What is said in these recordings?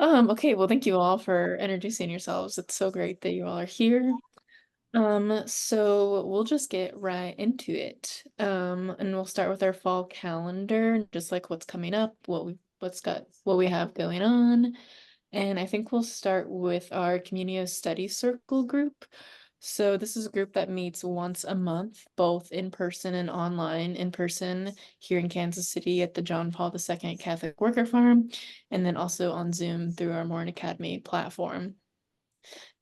Okay, well, thank you all for introducing yourselves. It's so great that you all are here. So we'll just get right into it. And we'll start with our fall calendar, just like what's coming up, what we have going on. And I think we'll start with our Communio Study Circle group. So this is a group that meets once a month, both in person and online. In person here in Kansas City at the John Paul II Catholic Worker Farm, and then also on Zoom through our Maurin Academy platform.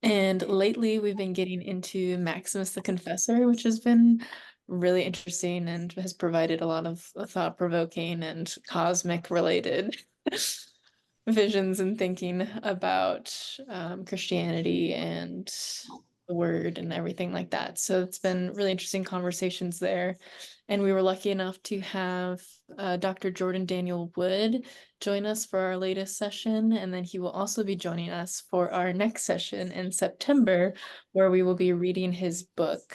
And lately, we've been getting into Maximus the Confessor, which has been really interesting and has provided a lot of thought-provoking and cosmic related visions and thinking about Christianity and the word and everything like that. So it's been really interesting conversations there. And we were lucky enough to have Dr. Jordan Daniel Wood join us for our latest session. And then he will also be joining us for our next session in September, where we will be reading his book,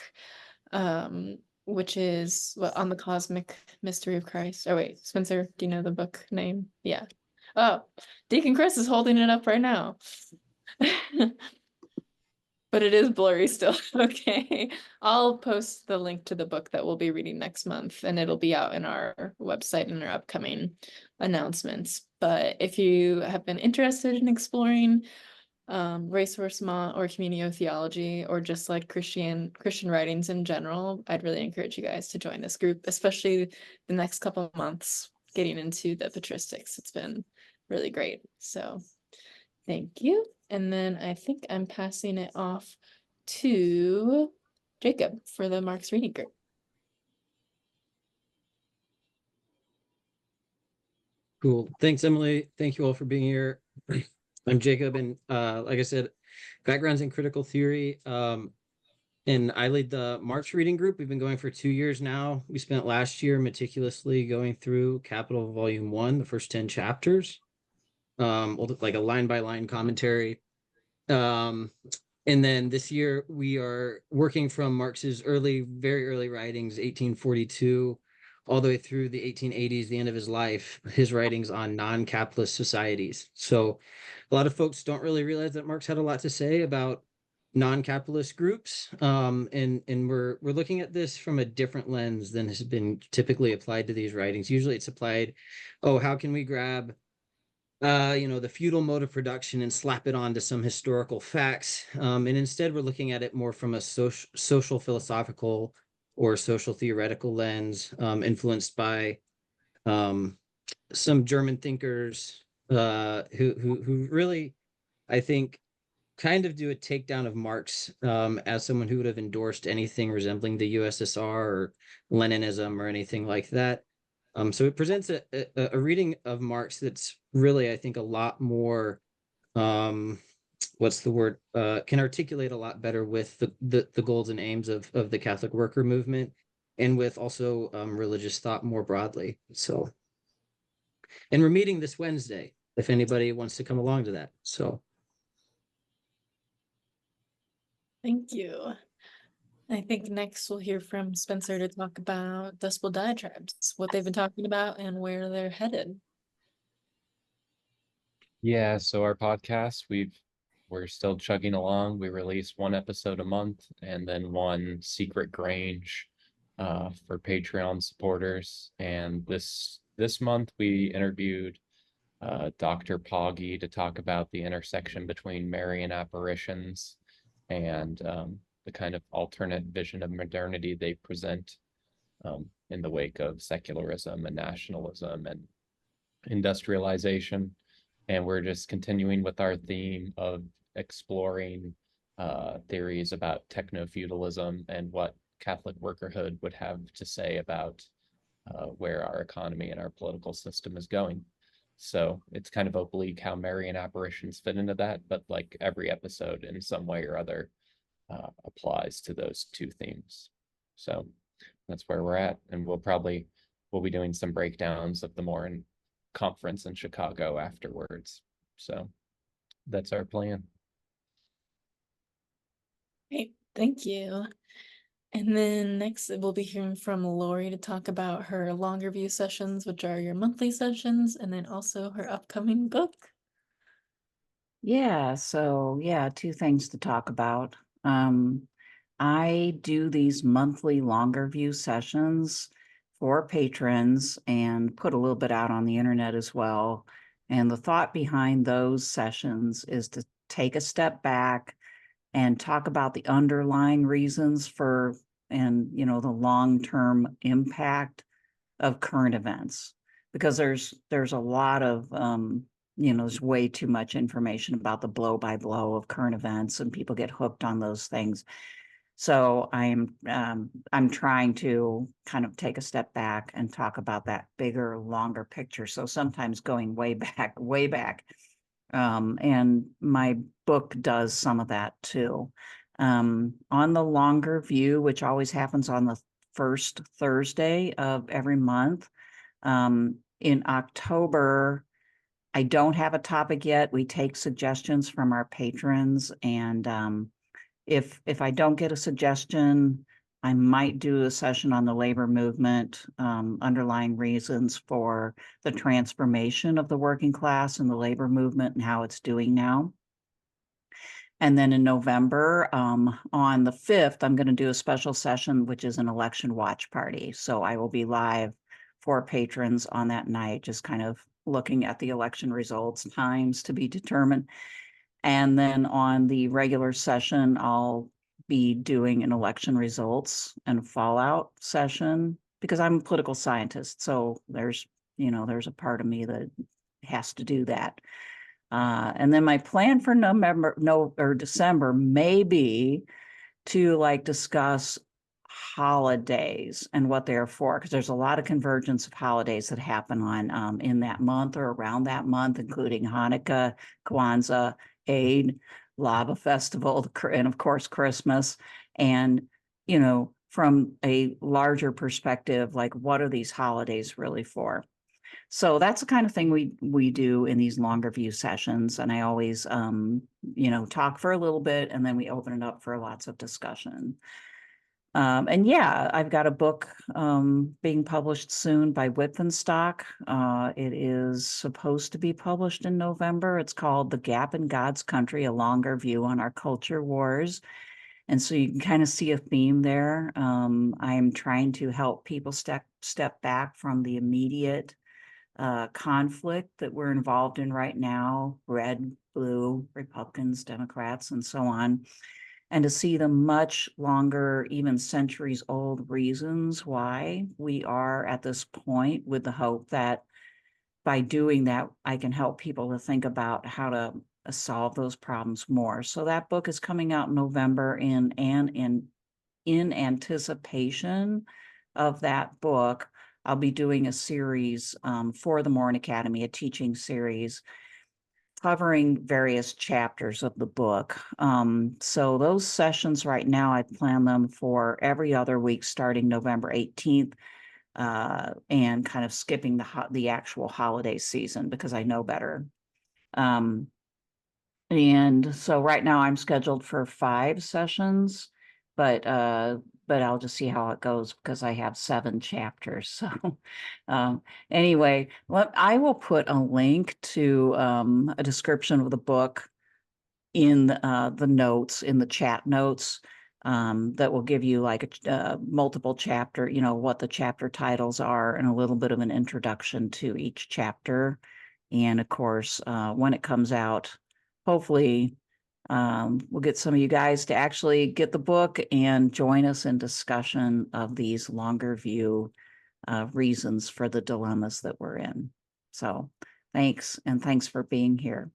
which is what, On the Cosmic Mystery of Christ. Oh, wait, Spencer, do you know the book name? Yeah. Oh, Deacon Chris is holding it up right now. But it is blurry still. Okay. I'll post the link to the book that we'll be reading next month, and it'll be out in our website in our upcoming announcements. But if you have been interested in exploring race resistance or communio theology, or just like Christian writings in general, I'd really encourage you guys to join this group, especially the next couple of months getting into the patristics. It's been really great. So thank you. And then I think I'm passing it off to Jacob for the Mark's reading group. Cool. Thanks, Emily. Thank you all for being here. I'm Jacob, and like I said, background's in critical theory. And I lead the March reading group. We've been going for 2 years now. We spent last year meticulously going through Capital Volume 1, the first 10 chapters, like a line-by-line commentary. Um, and then this year we are working from Marx's very early writings, 1842, all the way through the 1880s, the end of his life, his writings on non-capitalist societies. So a lot of folks don't really realize that Marx had a lot to say about non-capitalist groups. And we're looking at this from a different lens than has been typically applied to these writings. Usually it's applied, oh, how can we grab the feudal mode of production and slap it onto some historical facts. And instead, we're looking at it more from a social philosophical or social theoretical lens, influenced by um, some German thinkers who really, I think, kind of do a takedown of Marx as someone who would have endorsed anything resembling the USSR or Leninism or anything like that. So it presents a reading of Marx that's really, I think, a lot more, what's the word, can articulate a lot better with the goals and aims of the Catholic worker movement, and with also religious thought more broadly. So, and we're meeting this Wednesday if anybody wants to come along to that. So. Thank you. I think next we'll hear from Spencer to talk about Dust Bowl diatribes, what they've been talking about and where they're headed. Yeah, so our podcast, we're still chugging along. We release one episode a month and then one secret Grange for Patreon supporters. And this month we interviewed Dr. Poggy to talk about the intersection between Marian apparitions and the kind of alternate vision of modernity they present in the wake of secularism and nationalism and industrialization. And we're just continuing with our theme of exploring theories about techno-feudalism and what Catholic workerhood would have to say about where our economy and our political system is going. So it's kind of oblique how Marian apparitions fit into that, but like every episode in some way or other applies to those two themes. So that's where we're at, and we'll be doing some breakdowns of the Maurin conference in Chicago afterwards. So that's our plan. Great, thank you. And then next we'll be hearing from Lori to talk about her longer view sessions, which are your monthly sessions, and then also her upcoming book. Yeah, so yeah, two things to talk about. Um, I do these monthly longer view sessions for patrons and put a little bit out on the internet as well. And the thought behind those sessions is to take a step back and talk about the underlying reasons for and the long-term impact of current events, because there's a lot of there's way too much information about the blow by blow of current events, and people get hooked on those things. So I'm trying to kind of take a step back and talk about that bigger, longer picture. So sometimes going way back, way back. And my book does some of that too. On the longer view, which always happens on the first Thursday of every month. In October, I don't have a topic yet. We take suggestions from our patrons, and if I don't get a suggestion, I might do a session on the labor movement, underlying reasons for the transformation of the working class and the labor movement and how it's doing now. And then in November, on the 5th, I'm going to do a special session, which is an election watch party. So I will be live for patrons on that night, just kind of looking at the election results, times to be determined. And then on the regular session, I'll be doing an election results and fallout session, because I'm a political scientist. So there's a part of me that has to do that. And then my plan for December may be to like discuss holidays and what they're for, because there's a lot of convergence of holidays that happen on in that month or around that month, including Hanukkah, Kwanzaa, Eid, Lava Festival, and of course Christmas. And from a larger perspective, like what are these holidays really for? So that's the kind of thing we do in these longer view sessions. And I always talk for a little bit, and then we open it up for lots of discussion. And yeah, I've got a book being published soon by Wittenstock. It is supposed to be published in November. It's called The Gap in God's Country, a longer view on our culture wars. And so you can kind of see a theme there. I'm trying to help people step back from the immediate conflict that we're involved in right now, red, blue, Republicans, Democrats, and so on, and to see the much longer, even centuries old reasons why we are at this point, with the hope that by doing that, I can help people to think about how to solve those problems more. So that book is coming out in November, in anticipation of that book, I'll be doing a series for the Maurin Academy, a teaching series covering various chapters of the book. So those sessions right now, I plan them for every other week starting November 18th, and kind of skipping the actual holiday season because I know better. And so right now I'm scheduled for 5 sessions, but I'll just see how it goes because I have 7 chapters. So anyway, I will put a link to a description of the book in the notes, in the chat notes, that will give you like a multiple chapter, what the chapter titles are and a little bit of an introduction to each chapter. And of course, when it comes out, hopefully we'll get some of you guys to actually get the book and join us in discussion of these longer view reasons for the dilemmas that we're in. So thanks, and thanks for being here.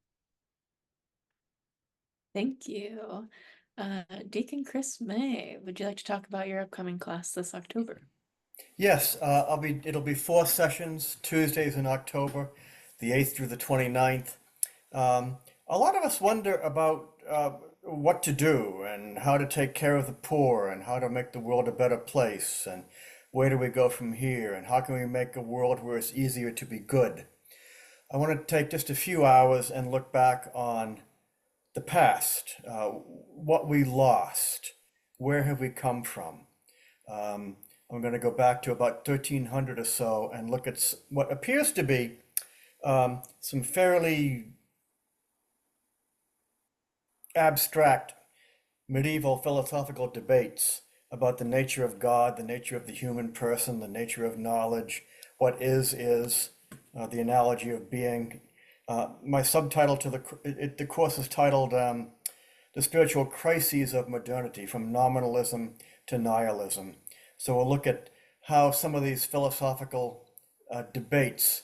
Thank you. Deacon Chris May, would you like to talk about your upcoming class this October? Yes, it'll be 4 sessions, Tuesdays in October, the 8th through the 29th. A lot of us wonder about what to do and how to take care of the poor and how to make the world a better place and where do we go from here and how can we make a world where it's easier to be good. I want to take just a few hours and look back on the past, what we lost, where have we come from. I'm going to go back to about 1300 or so and look at what appears to be some fairly abstract medieval philosophical debates about the nature of God, the nature of the human person, the nature of knowledge, what is, the analogy of being. My subtitle to the course is titled The Spiritual Crises of Modernity, from Nominalism to Nihilism. So we'll look at how some of these philosophical debates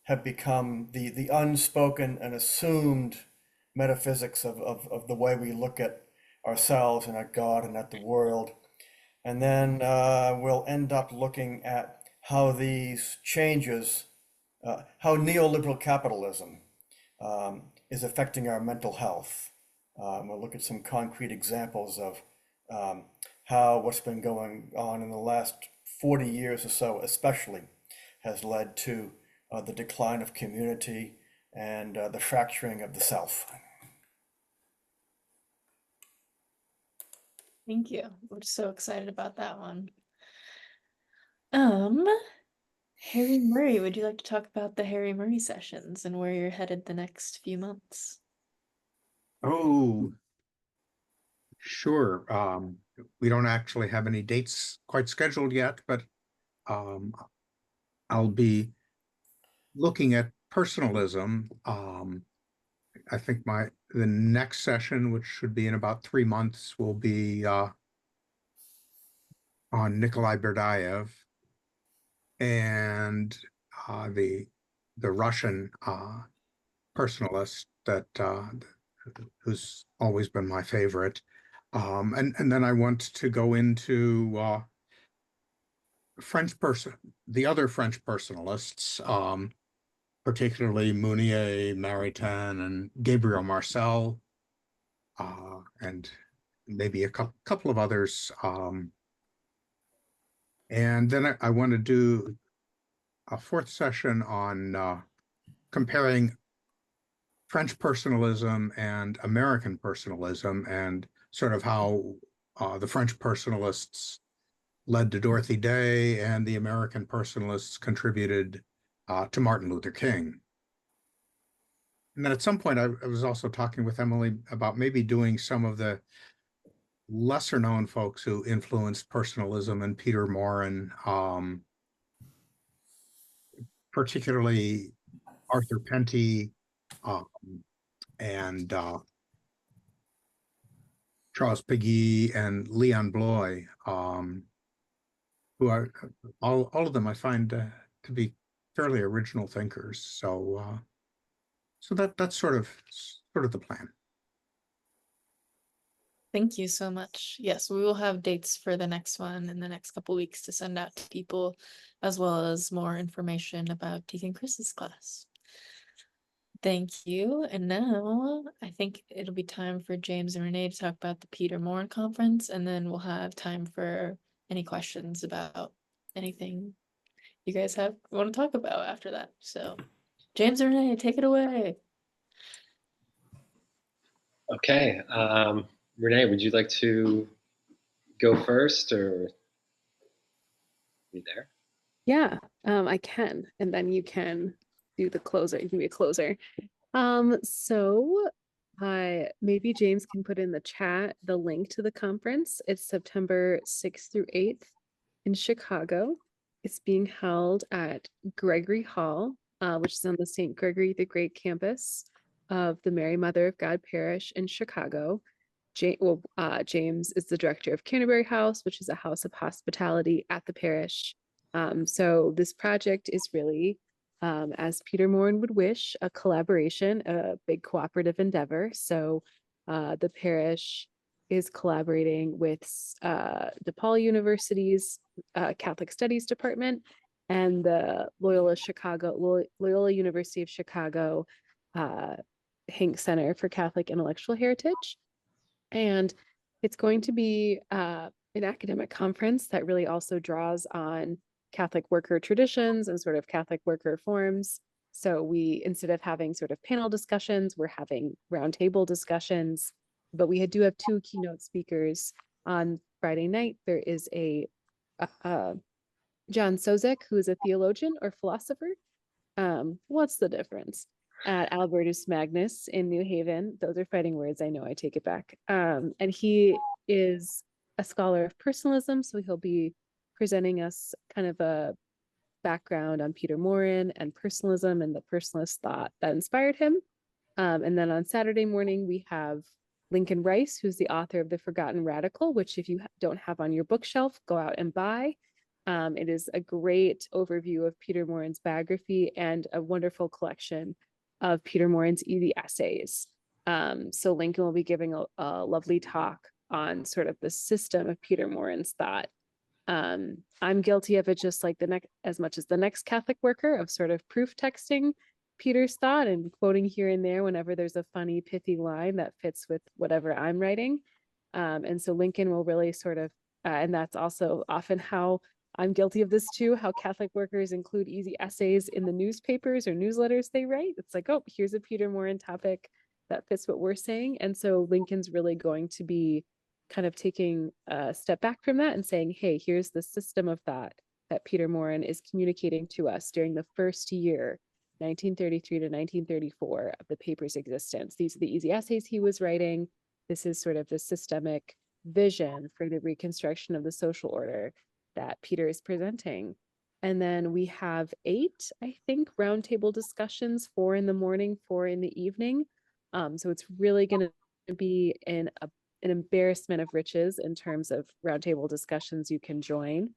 have become the unspoken and assumed metaphysics of the way we look at ourselves and at God and at the world. And then we'll end up looking at how these changes, how neoliberal capitalism is affecting our mental health. We'll look at some concrete examples of how what's been going on in the last 40 years or so, especially, has led to the decline of community and the fracturing of the self. Thank you. We're so excited about that one. Harry Murray, would you like to talk about the Harry Murray sessions and where you're headed the next few months? Oh, sure. We don't actually have any dates quite scheduled yet, but I'll be looking at personalism. I think the next session, which should be in about 3 months, will be on Nikolai Berdayev and the Russian personalist that who's always been my favorite. And then I want to go into the other French personalists, particularly Mounier, Maritain, and Gabriel Marcel, and maybe a couple of others. And then I want to do a fourth session on comparing French personalism and American personalism, and sort of how the French personalists led to Dorothy Day and the American personalists contributed to Martin Luther King. And then at some point, I was also talking with Emily about maybe doing some of the lesser known folks who influenced personalism, and Peter Maurin, particularly Arthur Penty, and Charles Péguy and Leon Bloy, who are all of them I find to be fairly original thinkers. So that's sort of the plan. Thank you so much. Yes, we will have dates for the next one in the next couple weeks to send out to people, as well as more information about Deacon Chris's class. Thank you. And now I think it'll be time for James and Renee to talk about the Peter Maurin conference, and then we'll have time for any questions about anything you guys want to talk about after that. So James and Renee, take it away. Okay. Renee, would you like to go first, or be there? Yeah, I can, and then you can do the closer. You can be a closer. So maybe James can put in the chat the link to the conference. It's September 6th through 8th in Chicago. It's being held at Gregory Hall, which is on the St. Gregory the Great campus of the Mary Mother of God Parish in Chicago. James is the director of Canterbury House, which is a house of hospitality at the parish. So this project is really, as Peter Maurin would wish, a collaboration, a big cooperative endeavor. So the parish is collaborating with DePaul University's Catholic Studies Department and the Loyola University of Chicago Hank Center for Catholic Intellectual Heritage. And it's going to be an academic conference that really also draws on Catholic worker traditions and sort of Catholic worker forms. So we, instead of having sort of panel discussions, we're having roundtable discussions. But we do have 2 keynote speakers on Friday night. There is a John Sozek, who is a theologian or philosopher. What's the difference? at Albertus Magnus in New Haven. Those are fighting words. I know, I take it back. And he is a scholar of personalism. So he'll be presenting us kind of a background on Peter Maurin and personalism and the personalist thought that inspired him. And then on Saturday morning, we have Lincoln Rice, who's the author of The Forgotten Radical, which if you don't have on your bookshelf, go out and buy. It is a great overview of Peter Maurin's biography and a wonderful collection of Peter Maurin's easy essays. So Lincoln will be giving a lovely talk on sort of the system of Peter Maurin's thought. I'm guilty of it just like the next, as much as the next Catholic worker, of sort of proof texting Peter's thought and quoting here and there whenever there's a funny, pithy line that fits with whatever I'm writing. And so Lincoln will really sort of, and that's also often how I'm guilty of this too, how Catholic workers include easy essays in the newspapers or newsletters they write. It's like, oh, here's a Peter Maurin topic that fits what we're saying. And so Lincoln's really going to be kind of taking a step back from that and saying, hey, here's the system of thought that Peter Maurin is communicating to us during the first year, 1933 to 1934, of the paper's existence. These are the easy essays he was writing. This is sort of the systemic vision for the reconstruction of the social order that Peter is presenting. And then we have 8, I think, roundtable discussions, 4 in the morning, 4 in the evening. So it's really going to be an embarrassment of riches in terms of roundtable discussions you can join.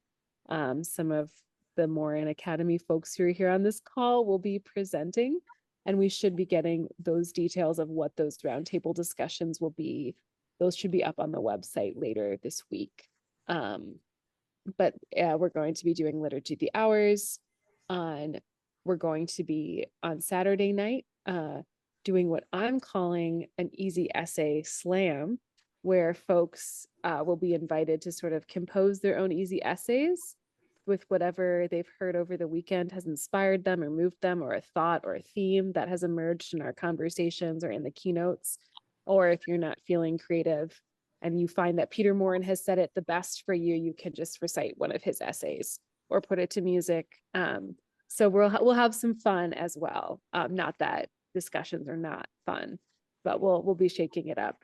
Some of the Maurin Academy folks who are here on this call will be presenting, and we should be getting those details of what those roundtable discussions will be. Those should be up on the website later this week. But we're going to be doing Liturgy of the Hours we're going to be on Saturday night doing what I'm calling an easy essay slam, where folks will be invited to sort of compose their own easy essays with whatever they've heard over the weekend has inspired them or moved them, or a thought or a theme that has emerged in our conversations or in the keynotes. Or if you're not feeling creative and you find that Peter Maurin has said it the best for you, you can just recite one of his essays or put it to music. So we'll have some fun as well. Not that discussions are not fun, but we'll be shaking it up.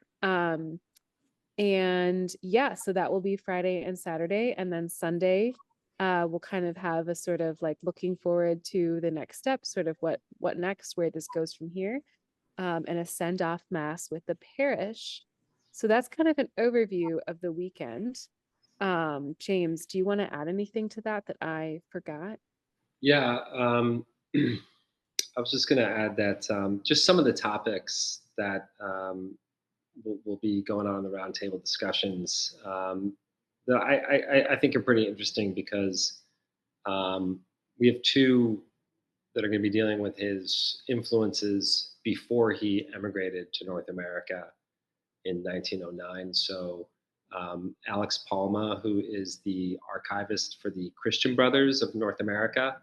And yeah, so that will be Friday and Saturday, and then Sunday we'll kind of have a sort of like looking forward to the next step, sort of what next, where this goes from here, and a send-off mass with the parish. So that's kind of an overview of the weekend. James, do you want to add anything to that I forgot? Yeah, I was just going to add that just some of the topics that will be going on in the roundtable discussions that I think are pretty interesting, because we have 2 that are going to be dealing with his influences before he emigrated to North America in 1909. So Alex Palma, who is the archivist for the Christian Brothers of North America,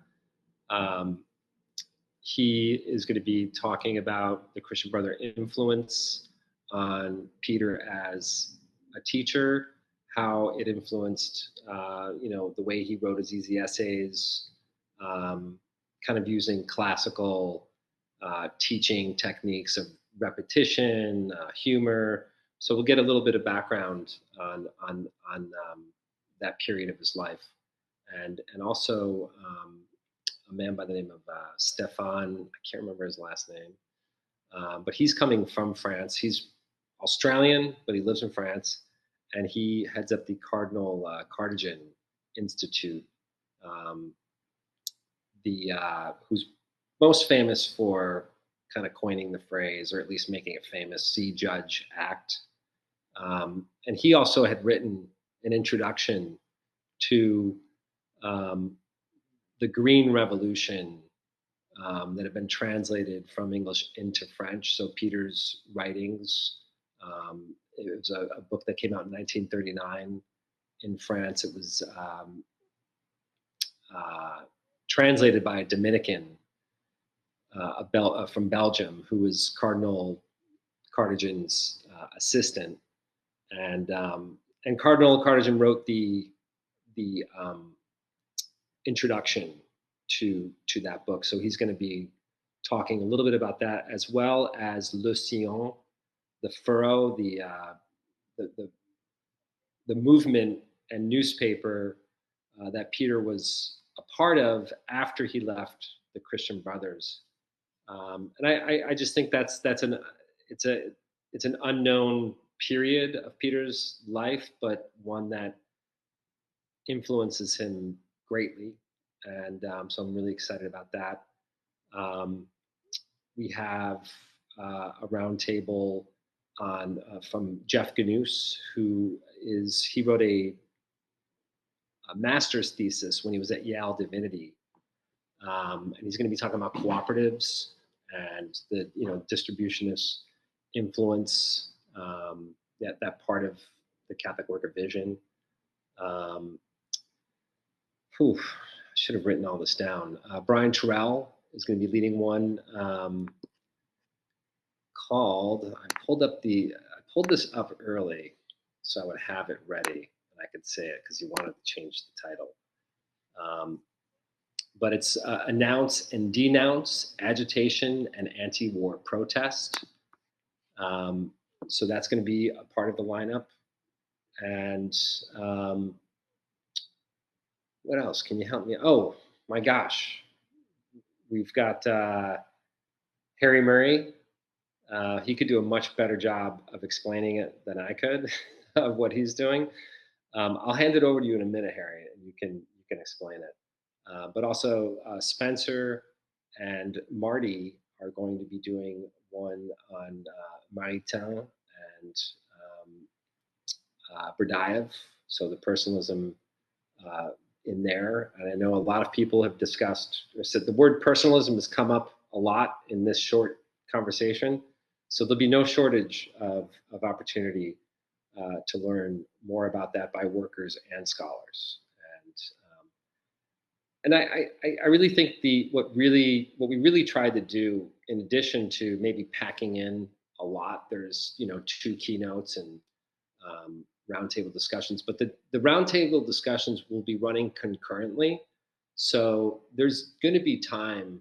he is going to be talking about the Christian Brother influence on Peter as a teacher, how it influenced, the way he wrote his easy essays, kind of using classical teaching techniques of repetition, humor. So we'll get a little bit of background on that period of his life, and also a man by the name of Stefan. I can't remember his last name, but he's coming from France. He's Australian, but he lives in France, and he heads up the Cardinal Cardigan Institute, who's most famous for kind of coining the phrase, or at least making it famous, "See, Judge, Act." And he also had written an introduction to the Green Revolution that had been translated from English into French. So Peter's writings, it was a book that came out in 1939 in France. It was translated by a Dominican from Belgium, who was Cardinal Cardigan's assistant, and Cardinal Cardigan wrote the introduction to that book. So he's going to be talking a little bit about that, as well as Le Sillon, the furrow, the the movement and newspaper that Peter was a part of after he left the Christian Brothers. And I just think it's a it's an unknown period of Peter's life, but one that influences him greatly. And so I'm really excited about that. Um, we have a roundtable on from Jeff Ganous, he wrote a master's thesis when he was at Yale Divinity, and he's going to be talking about cooperatives and the distributionist influence, that part of the Catholic worker vision. Um, I should have written all this down. Brian Terrell is going to be leading one called. I pulled this up early, so I would have it ready and I could say it because he wanted to change the title. But it's Announce and Denounce Agitation and Anti-War Protest. So that's going to be a part of the lineup. And what else? Can you help me? Oh my gosh. We've got Harry Murray. He could do a much better job of explaining it than I could of what he's doing. I'll hand it over to you in a minute, Harry, and you can explain it. But also Spencer and Marty are going to be doing one on Maritain and Berdayev, so the personalism in there. And I know a lot of people have discussed or said the word personalism has come up a lot in this short conversation. So there'll be no shortage of opportunity to learn more about that by workers and scholars. And I really think what we really tried to do, in addition to maybe packing in a lot, there's 2 keynotes and roundtable discussions, but the roundtable discussions will be running concurrently. So there's going to be time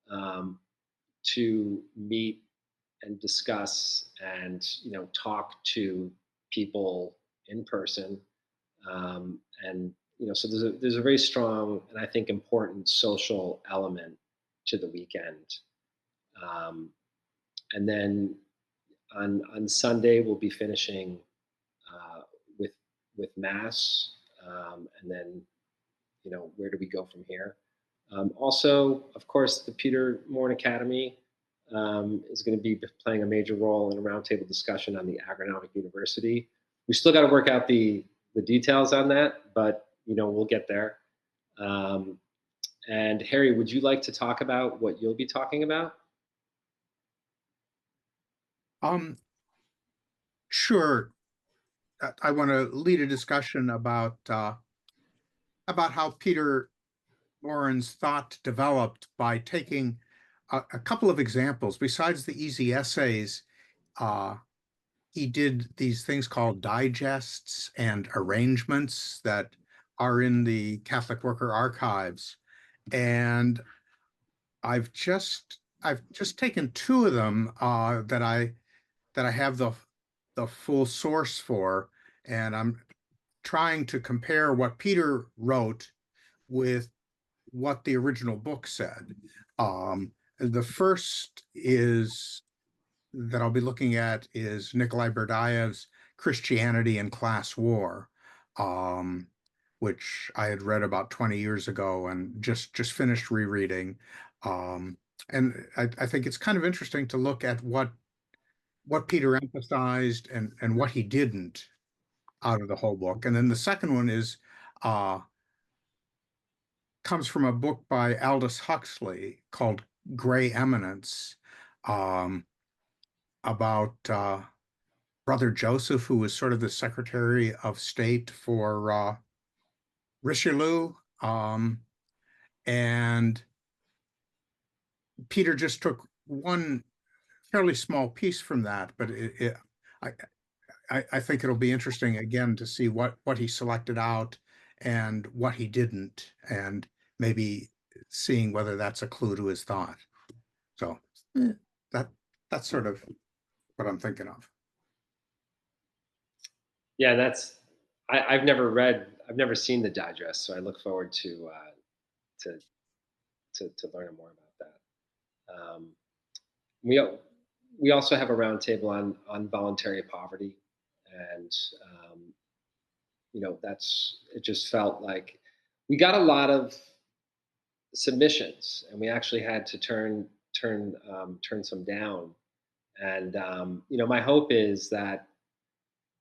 to meet and discuss and talk to people in person, and so there's a very strong and I think important social element to the weekend. And then on Sunday we'll be finishing with mass, and then where do we go from here? Also, of course, the Peter Maurin Academy is going to be playing a major role in a roundtable discussion on the agronomic university. We still got to work out the details on that, but we'll get there. And Harry, would you like to talk about what you'll be talking about? Sure. I want to lead a discussion about how Peter Maurin's thought developed by taking a couple of examples. Besides the easy essays, he did these things called digests and arrangements that are in the Catholic Worker Archives. And I've just taken 2 of them that I have the full source for, and I'm trying to compare what Peter wrote with what the original book said. The first is that I'll be looking at is Nikolai Berdyaev's Christianity and Class War, which I had read about 20 years ago and just finished rereading. And I think it's kind of interesting to look at what Peter emphasized and what he didn't out of the whole book. And then the second one is comes from a book by Aldous Huxley called Gray Eminence, about Brother Joseph, who was sort of the Secretary of State for Richelieu. And Peter just took one fairly small piece from that, but I think it'll be interesting again to see what he selected out and what he didn't, and maybe seeing whether that's a clue to his thought. So That's sort of what I'm thinking of. Yeah, I've never seen the digest, so I look forward to learning more about that. We we also have a roundtable on voluntary poverty, and it just felt like we got a lot of submissions, and we actually had to turn some down. And my hope is that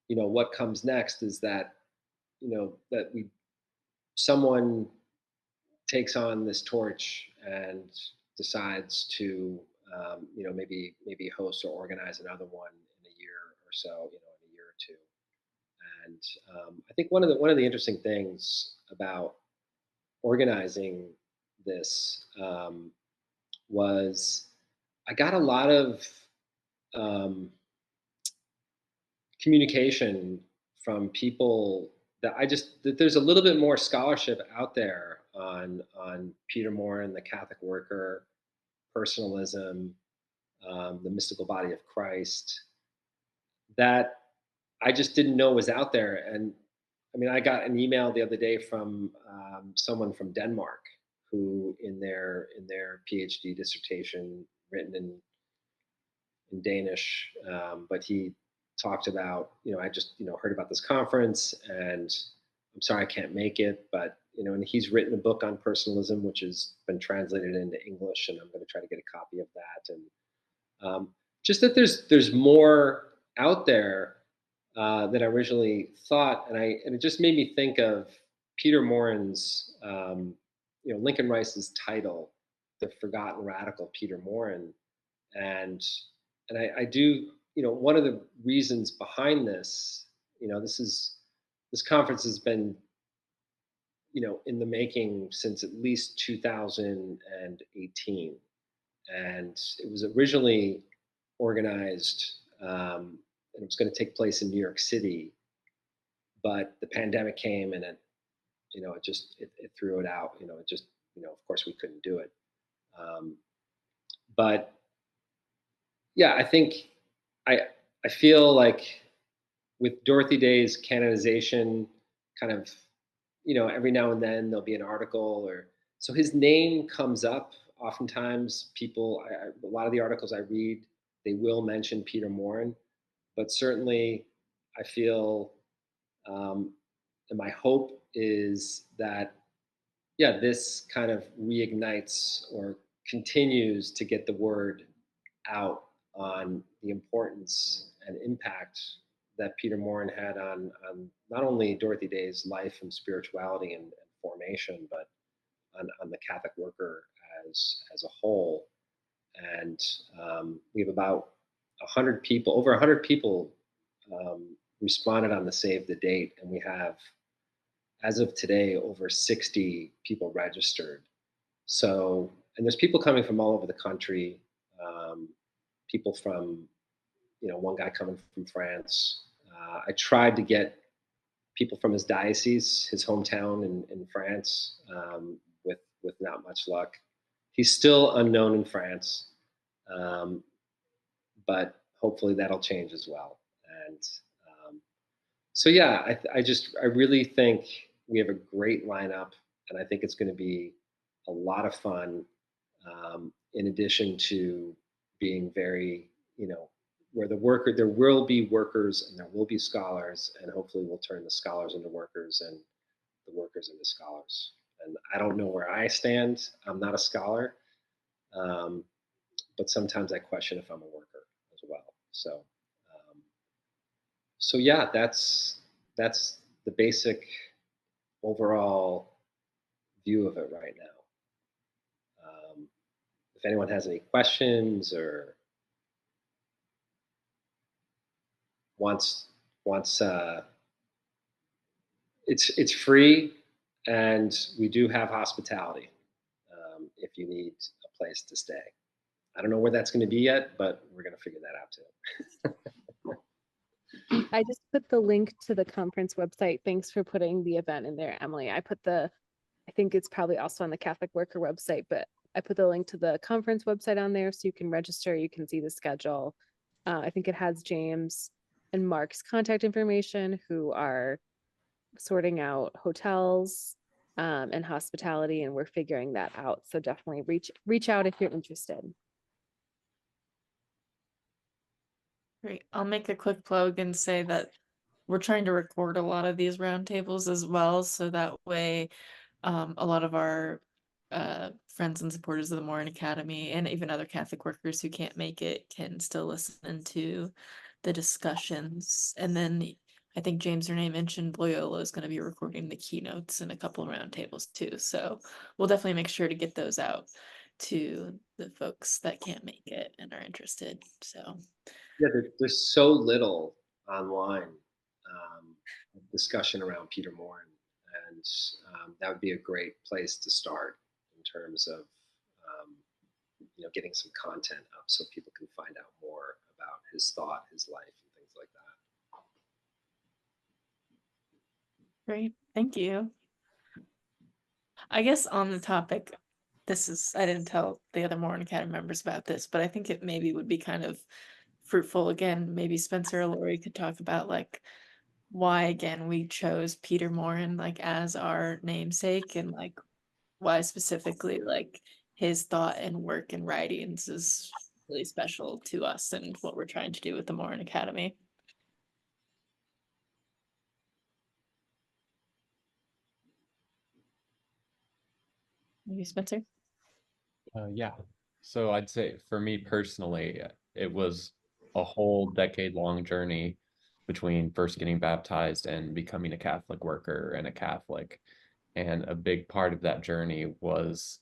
what comes next is that that someone takes on this torch and decides to maybe host or organize another one in a year or so, in a year or two. And I think one of the interesting things about organizing this was I got a lot of um, communication from people that there's a little bit more scholarship out there on Peter Maurin, the Catholic worker, personalism, the mystical body of Christ, that I just didn't know was out there. And I mean, I got an email the other day from someone from Denmark who, in their PhD dissertation, written in Danish, but he talked about, I just heard about this conference, and I'm sorry I can't make it, but and he's written a book on personalism, which has been translated into English, and I'm going to try to get a copy of that. And just that there's more out there than I originally thought, and it just made me think of Peter Maurin's, Lincoln Rice's title, "The Forgotten Radical Peter Maurin," and I do, one of the reasons behind this, this conference has been, in the making since at least 2018, and it was originally organized, and it was going to take place in New York City, but the pandemic came and it threw it out. Of course we couldn't do it. But yeah, I think I I feel like with Dorothy Day's canonization, kind of, every now and then there'll be an article, or so his name comes up. Oftentimes, a lot of the articles I read, they will mention Peter Maurin, but certainly, I feel, and my hope is that, yeah, this kind of reignites or continues to get the word out on the importance and impact that Peter Maurin had on not only Dorothy Day's life and spirituality and formation, but on the Catholic worker as a whole. And we have about 100 people, over 100 people responded on the save the date, and we have, as of today, over 60 people registered. So, and there's people coming from all over the country. People from, one guy coming from France. I tried to get people from his diocese, his hometown in France, with not much luck. He's still unknown in France, but hopefully that'll change as well. And so yeah, I really think we have a great lineup, and I think it's going to be a lot of fun. In addition to being very, where there will be workers and there will be scholars, and hopefully we'll turn the scholars into workers and the workers into scholars. And I don't know where I stand. I'm not a scholar, but sometimes I question if I'm a worker as well. So yeah, that's the basic overall view of it right now. If anyone has any questions or wants it's free, and we do have hospitality if you need a place to stay. I don't know where that's going to be yet, but we're going to figure that out too. I just put the link to the conference website. Thanks for putting the event in there, Emily. I think it's probably also on the Catholic Worker website, but I put the link to the conference website on there so you can register, you can see the schedule. I think it has James and Mark's contact information, who are sorting out hotels and hospitality, and we're figuring that out. So definitely reach out if you're interested. Great. I'll make a quick plug and say that we're trying to record a lot of these roundtables as well, so that way a lot of our friends and supporters of the Maurin Academy and even other Catholic workers who can't make it can still listen to the discussions. And then I think James Renee mentioned Loyola is going to be recording the keynotes and a couple of roundtables too. So we'll definitely make sure to get those out to the folks that can't make it and are interested. So Yeah, there's so little online discussion around Peter Maurin, and that would be a great place to start in terms of getting some content up so people can find out more about his thought, his life, and things like that. great. Thank you. I guess on the topic, I didn't tell the other Maurin Academy members about this, but I think it maybe would be kind of fruitful again. Maybe Spencer or Lori could talk about like why again we chose Peter Maurin like as our namesake, and like why specifically like his thought and work and writings is really special to us and what we're trying to do with the Maurin Academy. Maybe Spencer? Yeah. So I'd say for me personally, it was a whole decade-long journey between first getting baptized and becoming a Catholic worker and a Catholic. And a big part of that journey was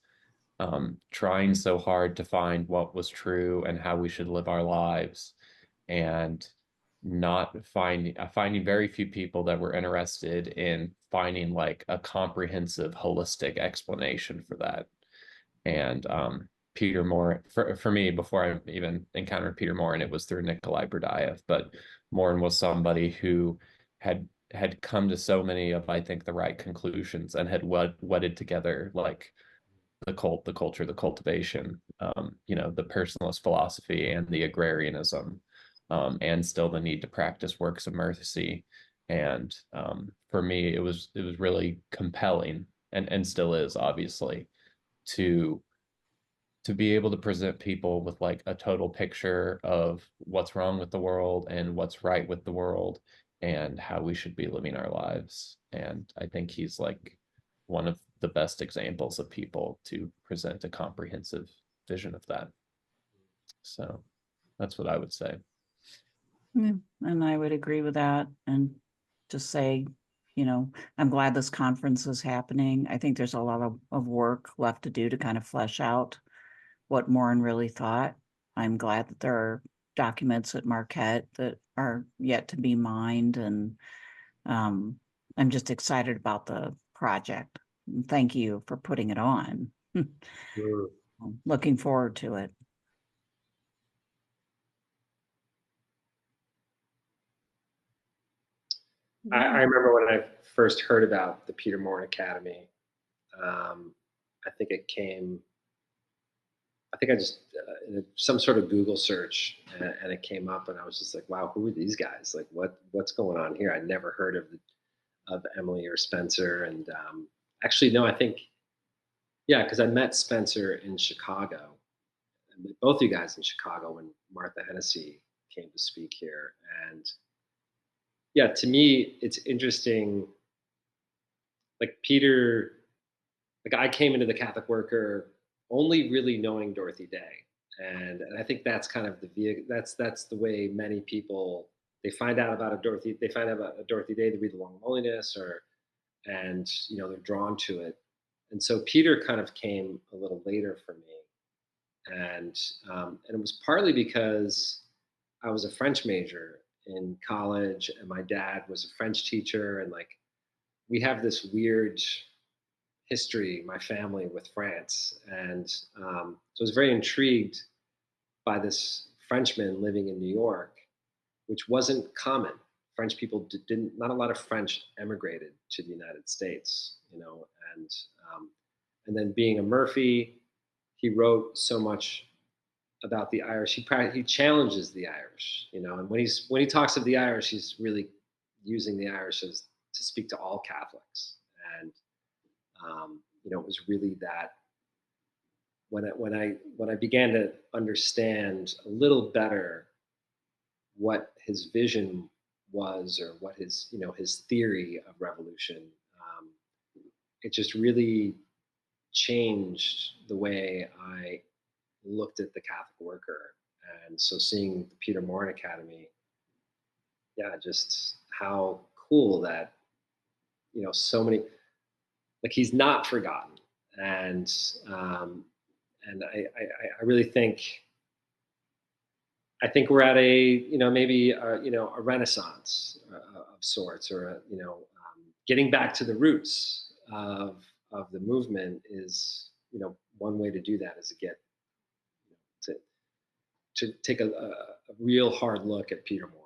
trying so hard to find what was true and how we should live our lives, and not finding very few people that were interested in finding like a comprehensive, holistic explanation for that. And Peter Maurin, for me, before I even encountered Peter Maurin, it was through Nikolai Berdyaev. But Maurin was somebody who had come to so many of, I think, the right conclusions, and had wedded together like the culture, the cultivation, the personalist philosophy and the agrarianism, and still the need to practice works of mercy. And for me, it was really compelling, and still is, obviously, to be able to present people with like a total picture of what's wrong with the world and what's right with the world and how we should be living our lives. And I think he's like one of the best examples of people to present a comprehensive vision of that. So that's what I would say. Yeah, and I would agree with that, and just say, I'm glad this conference is happening. I think there's a lot of work left to do to kind of flesh out what Maurin really thought. I'm glad that there are documents at Marquette that are yet to be mined, and I'm just excited about the project. And thank you for putting it on. Mm. I'm looking forward to it. I remember when I first heard about the Peter Maurin Academy. I think it came. I think I just some sort of Google search, and it came up, and I was just like, "Wow, who are these guys? Like, what's going on here?" I'd never heard of Emily or Spencer, and actually, no, I think, yeah, because I met Spencer in Chicago. I met both you guys in Chicago when Martha Hennessy came to speak here, and yeah, to me, it's interesting. Like Peter, like I came into the Catholic Worker only really knowing Dorothy Day, and I think that's kind of that's the way many people, they find out about they find out about a Dorothy Day, they read the Long Holiness, and they're drawn to it, and so Peter kind of came a little later for me, and it was partly because I was a French major in college, and my dad was a French teacher, and like we have this weird history, my family, with France. And so I was very intrigued by this Frenchman living in New York, which wasn't common. French people not a lot of French emigrated to the United States, and um, and then being a Murphy, he wrote so much about the Irish. He challenges the Irish, you know, and when he talks of the Irish, he's really using the Irish as to speak to all Catholics. And you know, it was really that when I began to understand a little better what his vision was, or what his, you know, his theory of revolution, it just really changed the way I looked at the Catholic worker. And so seeing the Peter Maurin Academy, yeah, just how cool that, you know, so many, like, he's not forgotten. And I really think, we're at a, you know, maybe you know, a renaissance of sorts, or a, you know, getting back to the roots of the movement is, you know, one way to do that is to get, to take a real hard look at Peter Moore.